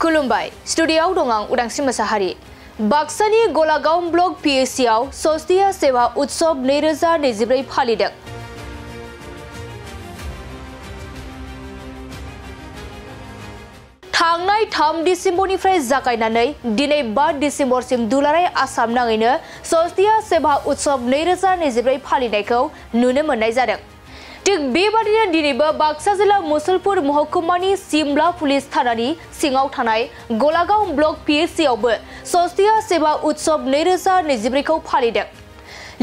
खुलुमबाय स्टुडियोआव दं आं उदांस्रि मोसाहारि बाक्सानि गलागाव ब्लक पिएचसिआव सस्तिया सेवा उत्सव 2024 फालिदों। थांनाय 3 डिसेम्बरनिफ्राय जागायनानै दिनै 5 डिसेम्बरसिम दुलाराय आसाम नाङैनो सस्तिया सेवा उत्सव 2024 फालिनायखौ नुनो मोननाय जादों। थिग बेबादिनो दिनैबो बाक्सा जिल्ला मुसलपुर महकुमानि सिमला पुलिस थानानि सिङाव थानाय गलागाव ब्लक पिएचसिआवबो सस्तिया सेवा उत्सव 2024 खौ फालिदों।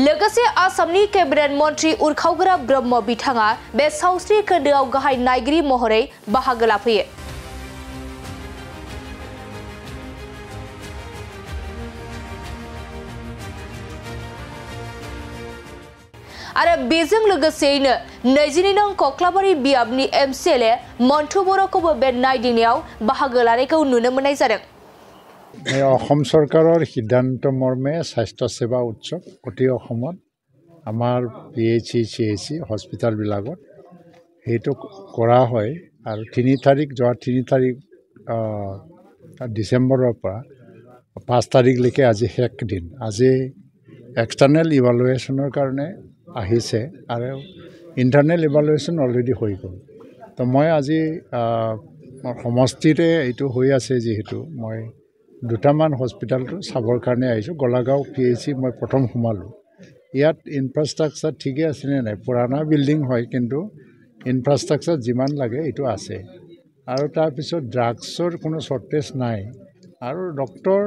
लोगोसे आसामनि केबिनेट मन्त्रि उरखावगोरा ब्रह्म बिथाङा बे सावस्रि खोन्दोआव गाहाय नायगिरि महरै बाहागो लाफैयो। आरो बेजों लोगोसेयैनो 22 नं कक्लाबारि बियाबनि एमसिएलए मन्टु बर'खौबो बे नायदिंनायाव बाहागो लानायखौ नुनो मोननाय जादों। অসম চৰকাৰৰ সিদ্ধান্ত মৰ্মে স্বাস্থ্য সেৱা উৎসৱ অতি অসমত আমাৰ পিএইচচি চিএইচচি হস্পিটালবিলাকত সেইটো কৰা হয় আৰু 3 তাৰিখ যোৱা 3 তাৰিখ ডিচেম্বৰৰ পৰা 5 তাৰিখলৈকে আজি শেষ দিন। আজি এক্সটাৰ্নেল ইভালুৱেশ্যনৰ কাৰণে আহিছে আৰু ইণ্টাৰনেল ইভালুৱেশ্যন অলৰেডি হৈ গ'ল। তো মই আজি সমষ্টিৰে এইটো হৈ আছে যিহেতু মই দুটামান হস্পিটালটো চাবৰ কাৰণে আহিছোঁ। গলাগাঁও পিএইচচি মই প্ৰথম সোমালোঁ। ইয়াত ইনফ্ৰাষ্ট্ৰাকচাৰ ঠিকে আছেনে নাই, পুৰণা বিল্ডিং হয় কিন্তু ইনফ্ৰাষ্ট্ৰাকচাৰ যিমান লাগে এইটো আছে আৰু তাৰপিছত ড্ৰাগছৰ কোনো শ্বৰ্টেজ নাই আৰু ডক্টৰ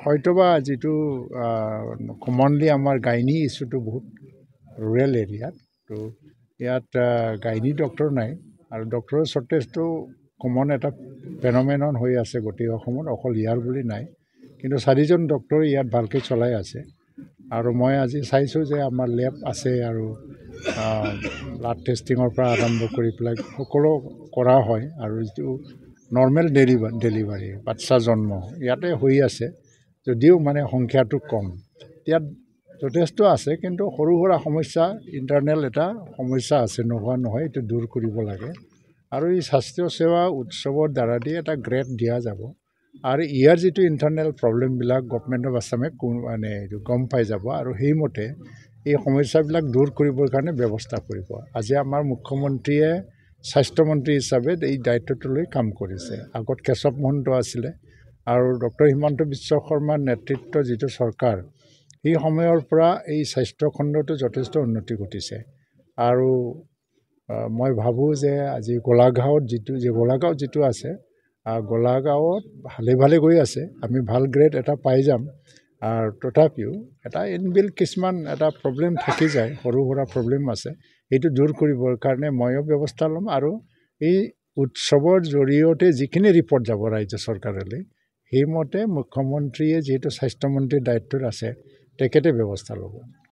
হয়তোবা যিটো কমনলি আমাৰ গাইনী ইছ্যুটো বহুত ৰুৰেল এৰিয়াত, তো ইয়াত গাইনী ডক্টৰ নাই আৰু ডক্টৰৰ শ্বৰ্টেজটো কমন এটা ফেনমেনন হৈ আছে গোটেই অসমত, অকল ইয়াৰ বুলি নাই কিন্তু 4জন ডক্টৰ ইয়াত ভালকৈ চলাই আছে। আৰু মই আজি চাইছোঁ যে আমাৰ লেব আছে আৰু ব্লাড টেষ্টিঙৰ পৰা আৰম্ভ কৰি পেলাই সকলো কৰা হয় আৰু যিটো নৰ্মেল ডেলিভাৰী বাচ্চা জন্ম ইয়াতে হৈ আছে যদিও মানে সংখ্যাটো কম। ইয়াত যথেষ্ট আছে কিন্তু সৰু সুৰা সমস্যা ইণ্টাৰনেল এটা সমস্যা আছে, নোহোৱা নহয়, এইটো দূৰ কৰিব লাগে আৰু এই স্বাস্থ্য সেৱা উৎসৱৰ দ্বাৰা দি এটা গ্ৰেড দিয়া যাব আৰু ইয়াৰ যিটো ইণ্টাৰনেল প্ৰব্লেমবিলাক গভৰ্ণমেণ্ট অফ আছামে মানে এইটো গম পাই যাব আৰু সেইমতে এই সমস্যাবিলাক দূৰ কৰিবৰ কাৰণে ব্যৱস্থা কৰিব। আজি আমাৰ মুখ্যমন্ত্ৰীয়ে স্বাস্থ্যমন্ত্ৰী হিচাপে এই দায়িত্বটো লৈ কাম কৰিছে। আগত কেশৱ মহন্ত আছিলে আৰু ডক্টৰ হিমন্ত বিশ্ব শৰ্মাৰ নেতৃত্ব যিটো চৰকাৰ, সেই সময়ৰ পৰা এই স্বাস্থ্য খণ্ডটো যথেষ্ট উন্নতি ঘটিছে আৰু মই ভাবোঁ যে আজি গোলাগাঁৱত যিটো আছে গোলাগাঁৱত ভালে গৈ আছে। আমি ভাল গ্ৰেড এটা পাই যাম আৰু তথাপিও এটা ইনবিল্ট কিছুমান এটা প্ৰব্লেম থাকি যায়, সৰু সুৰা প্ৰব্লেম আছে, এইটো দূৰ কৰিবৰ কাৰণে ময়ো ব্যৱস্থা ল'ম আৰু এই উৎসৱৰ জৰিয়তে যিখিনি ৰিপৰ্ট যাব ৰাজ্য চৰকাৰলৈ সেইমতে মুখ্যমন্ত্ৰীয়ে যিহেতু স্বাস্থ্যমন্ত্ৰীৰ দায়িত্বত আছে তেখেতে ব্যৱস্থা ল'ব।